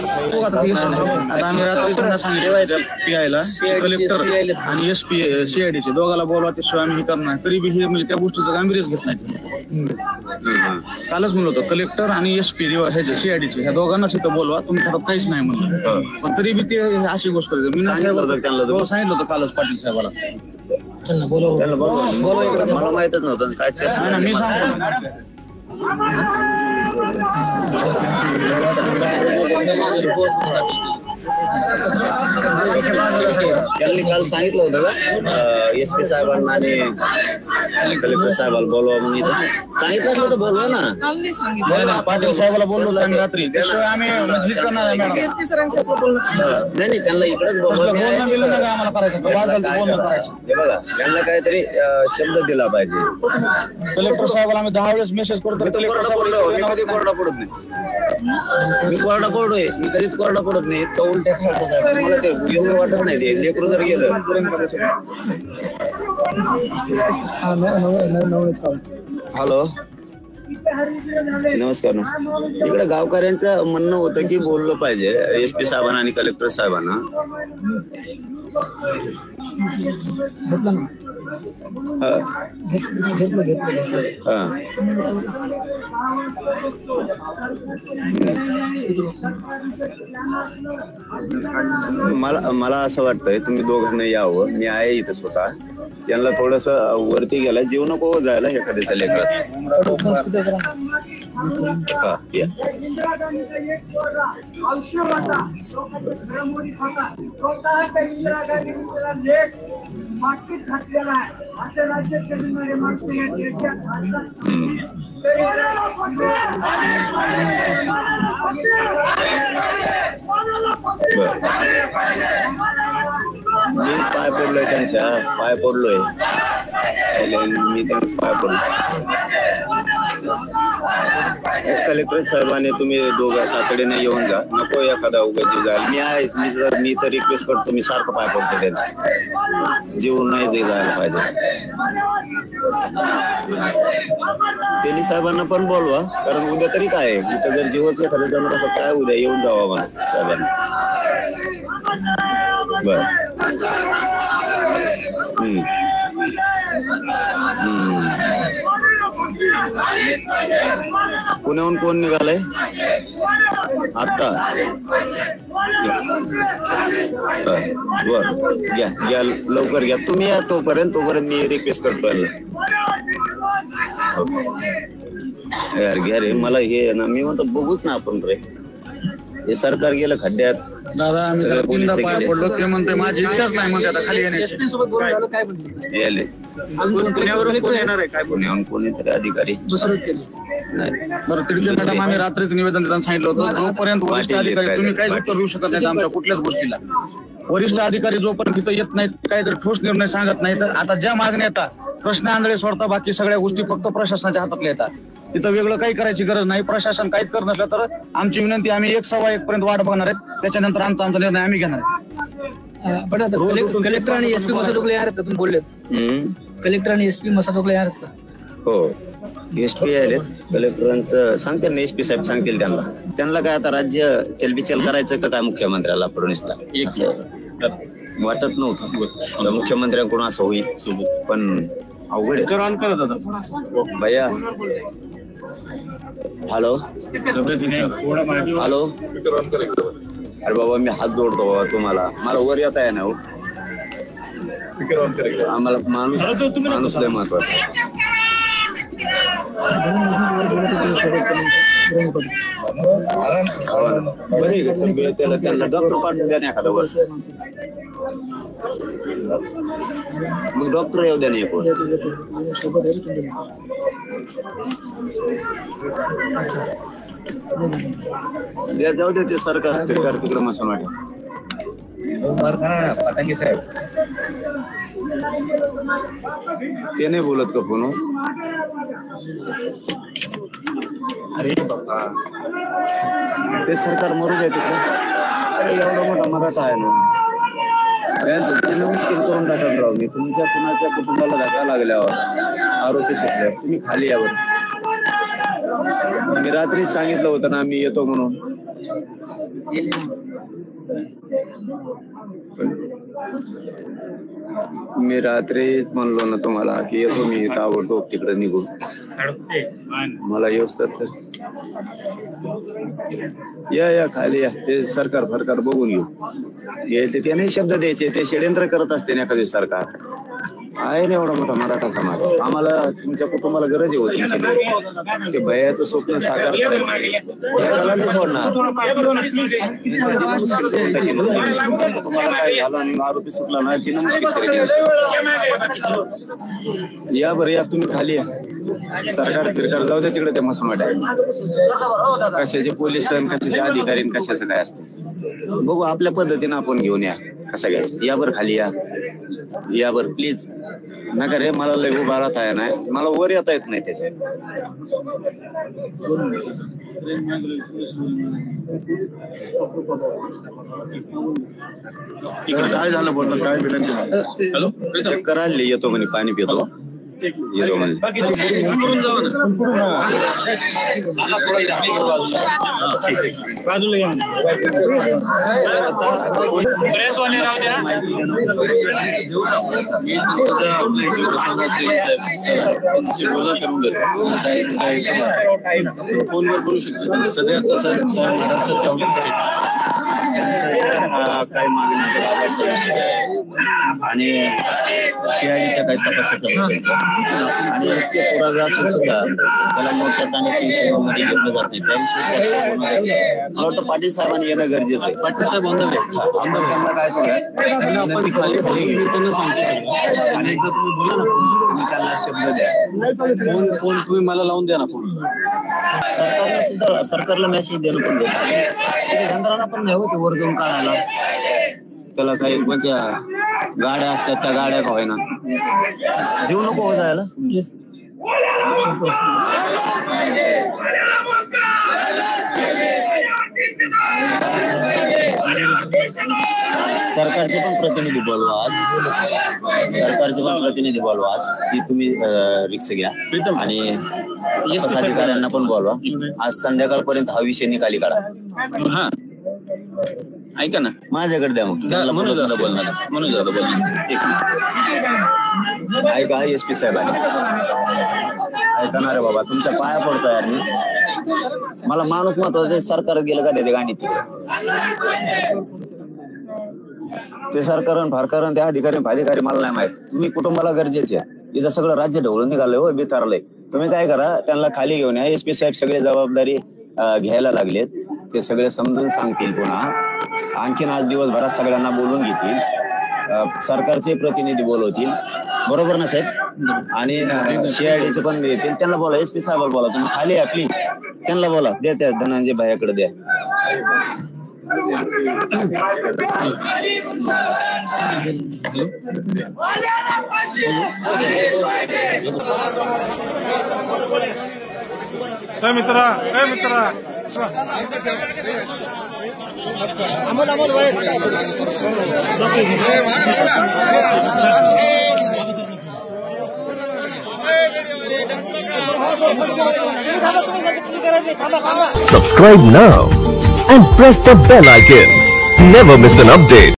आता आम्ही रात्री त्यांना सांगितलं पीआयला कलेक्टर आणि एसपी सीआयडीचे दोघाला बोलवा त्याशिवाय आम्ही हे करणार, तरी बी हे म्हणजे त्या गोष्टीचं गांभीर्यच घेत नाही. कालच म्हणलं होतं कलेक्टर आणि एसपी ह्याचे सीआयडीचे ह्या दोघांनाच इथं बोलवा, तुम्ही हातात काहीच नाही म्हणलं, पण तरी बी ते अशी गोष्ट करते. मी सांगितलं होतं कालच पाटील साहेबाला. मला माहितच नव्हतं काय मी सांगतो त्यांनी काल सांगितलं होतं का एसपी साहेबांना आणि कलेक्टर साहेबाला बोलवा म्हणून इथं सांगितलं होतं बोलवा ना. पाटील साहेबाला बोललो होतो आम्ही रात्री, त्याशिवाय आम्ही करणार आहे मॅडम. नाही त्यांना इकडेच बोलवा. आम्हाला करायचं हे बघा त्यांना काहीतरी शब्द दिला पाहिजे. कलेक्टर साहेबाला आम्ही 10 वेळेस मेसेज करतो. मी कधी कोरडा पडत नाही, मी कोरडा पडतोय, मी कधीच कोरडा पडत नाही. तो उलट्या खातात मला ते एवढं वाटत नाही. ते लेकरू जर गेलं. हॅलो नमस्कार. इकडे गावकऱ्यांचं म्हणणं होतं की बोललं पाहिजे एसपी साहेबांना आणि कलेक्टर साहेबांना. मला असं वाटतंय तुम्ही दोघांना यावं. मी आहे इथं स्वतः. यांना थोडस वरती गेला, जीव नको जायला एखाद्याच्या लेकराचा. मी पाय पडलोय त्यांच्या, पाय पडलोय मी त्यांना पाय पडलो. कलेक्टर साहेबांनी तुम्ही दोघं तातडीने येऊन जा, नको एखादा उगाच जायला. मी आहेच, मी तर रिक्वेस्ट करतो. मी सारखं पाय पडतो त्यांचा, जीव नाही जायला पाहिजे. तेली साहेबांना पण बोलवा, कारण उद्या तरी काय इथं जर जीवच एखाद्या जाणार काय उद्या येऊन जावा म्हणा साहेबांना. बर पुण्याहून कोण निघालंय आता? बर घ्या लवकर घ्या तुम्ही या. तोपर्यंत मी रिक्वेस्ट करतो यार घ्या रे. मला हे ना मी म्हणतो बघूच ना आपण रे. हे सरकार गेलं खड्ड्यात. दादा आम्ही तीनदा पाय पडलो. ते म्हणते माझी इच्छाच नाही म्हणते आता खाली येण्याची. पुण्याहून कोणीतरी अधिकारी बरं तिकडे मॅडम आम्ही रात्रीच निवेदन देताना सांगितलं होतं, जोपर्यंत वरिष्ठ अधिकारी तुम्ही काहीच उत्तर देऊ शकत नाही आमच्या कुठल्याच गोष्टीला. वरिष्ठ अधिकारी जोपर्यंत तिथं येत नाहीत, काहीतरी ठोस निर्णय सांगत नाहीत, आता ज्या मागण्या येतात प्रश्न आंधळे सोडता बाकी सगळ्या गोष्टी फक्त प्रशासनाच्या हातातल्या येतात. तिथं वेगळं काही करायची गरज नाही. प्रशासन काहीच करत नसलं तर आमची विनंती, आम्ही 1:15 पर्यंत वाट बघणार आहेत. त्याच्यानंतर आमचा निर्णय आम्ही घेणार आहे. पण आता कलेक्टर आणि एसपी मसाटोकले आहेत का तुम्ही बोललेत? कलेक्टर आणि एसपी मसाटोकले आहेत का? हो एसपी आले. कलेक्टरांचं सांगते ना, एसपी साहेब सांगतील त्यांना काय आता राज्य चलबिचल करायचं का काय मुख्यमंत्र्याला फडणवीसला वाटत नव्हतं. मुख्यमंत्र्यांकडून असं होईल पण अवघड आहे भैया. हॅलो हॅलो अरे बाबा मी हात जोडतो बाबा तुम्हाला. मला वर येता आहे ना आम्हाला माणूस लय महत्वाचा. त्याला त्यांना डॉक्टर पाठवून द्या ना एखादा वर. मग डॉक्टर येऊ द्या नाही कोण. जाऊ दे ते सरकार तिकडे मसा वाटे. फटाके साहेब ते नाही बोलत का फोन? अरे बाबा ते सरकार मरू द्या तिकडे. एवढा मोठा मराठा आहे ना, मुश्किल करून टाकाल राव. मी तुमच्या कुणाच्या कुटुंबाला धक्का लागल्यावर आरोग्य सुटल्यावर तुम्ही खाली यावर. मी रात्री सांगितलं होतं ना मी येतो म्हणून. मी रात्रीच म्हणलो ना तुम्हाला की येतो मी ताबडतोब तिकडे निघून. मला व्यवस्थित तर या खाली या. ते सरकार बघून घेऊ. यायचे त्याने शब्द द्यायचे. ते षड्यंत्र करत असते ना एखादी सरकार. आहे ना एवढा मोठा मराठा समाज. आम्हाला तुमच्या कुटुंबाला गरज होती. ते भयाचं स्वप्न साकार करायचं सोडणार. आरोपी सुटला ना तिनं मुश्किल. या बरं या तुम्ही खाली या. सरकार फिरकार जाऊ दे तिकडे. ते मसमाट आहे. कशाचे पोलीस कशाचे अधिकारी कशाचं काय असतं बघू. आपल्या पद्धतीनं आपण घेऊन या. कसं घ्यायचं. या बरं खाली या बरं प्लीज. नका रे मला लय उभा राहता आहे ना. मला वर येता येत नाही त्याच्यात. काय झालं बोललं काय विनंती. हॅलो चक्कर आली. येतो म्हणे पाणी पितो. येतो म्हणे. फोनवर बोलू शकतो. सध्या तसं महाराष्ट्राच्या काय मागणी आणि सीआयडीच्या काही तपासाचा आणि पुरावा असून सुद्धा त्याला मोठ्यात आणि 300 मध्ये घेतलं जात नाही. त्याविषयी मला वाटतं पाटील साहेबांनी येणं गरजेचं आहे. पाटील साहेब आमदार त्यांना काय त्यांना सांगतो आणि एकदा तुम्ही बोला ना. तुम्ही त्यांना शब्द द्या. फोन तुम्ही मला लावून द्या ना फोन. सरकारला सुद्धा सरकारला मेसेज देणं पण यंत्रणा पण नाही होते वर जाऊन काढायला. त्याला काही कोणत्या गाड्या असतात त्या गाड्या का होईना. जीव नको हो जायला. सरकारचे पण प्रतिनिधी बोलवा आज. की तुम्ही रिक्षा घ्या आणि अधिकाऱ्यांना पण बोलवा. आज संध्याकाळपर्यंत हा विषय निकाली काढा. हा ऐका ना माझ्याकडे द्या. मग मनोज दादा बोलणार. ऐका SP साहेब ऐका ना रे बाबा. तुमच्या पाया पडतोय यार मी. मला माणूस महत्वाचा. सरकार गेलं का त्याच्या गाडीत ते सरकार फारकार त्या अधिकारी मला नाही माहित. तुम्ही कुटुंबाला गरजेचे आहे. इथं सगळं राज्य ढवळून निघालंय हो बिथारलंय. तुम्ही काय करा त्यांना खाली घेऊन या. SP साहेब सगळे जबाबदारी घ्यायला लागलेत. ते सगळे समजून सांगतील. पुन्हा आणखीन आज दिवसभरात सगळ्यांना बोलून घेतील. सरकारचे प्रतिनिधी बोलवतील. बरोबर ना साहेब. आणि CIDचे पण येतील. त्यांना बोला. SP साहेबाला बोला. तुम्ही खाली या प्लीज. त्यांना बोला. द्या त्या धनंजय भाईकडे द्या. मित्रा Subscribe now and press the bell icon. Never miss an update.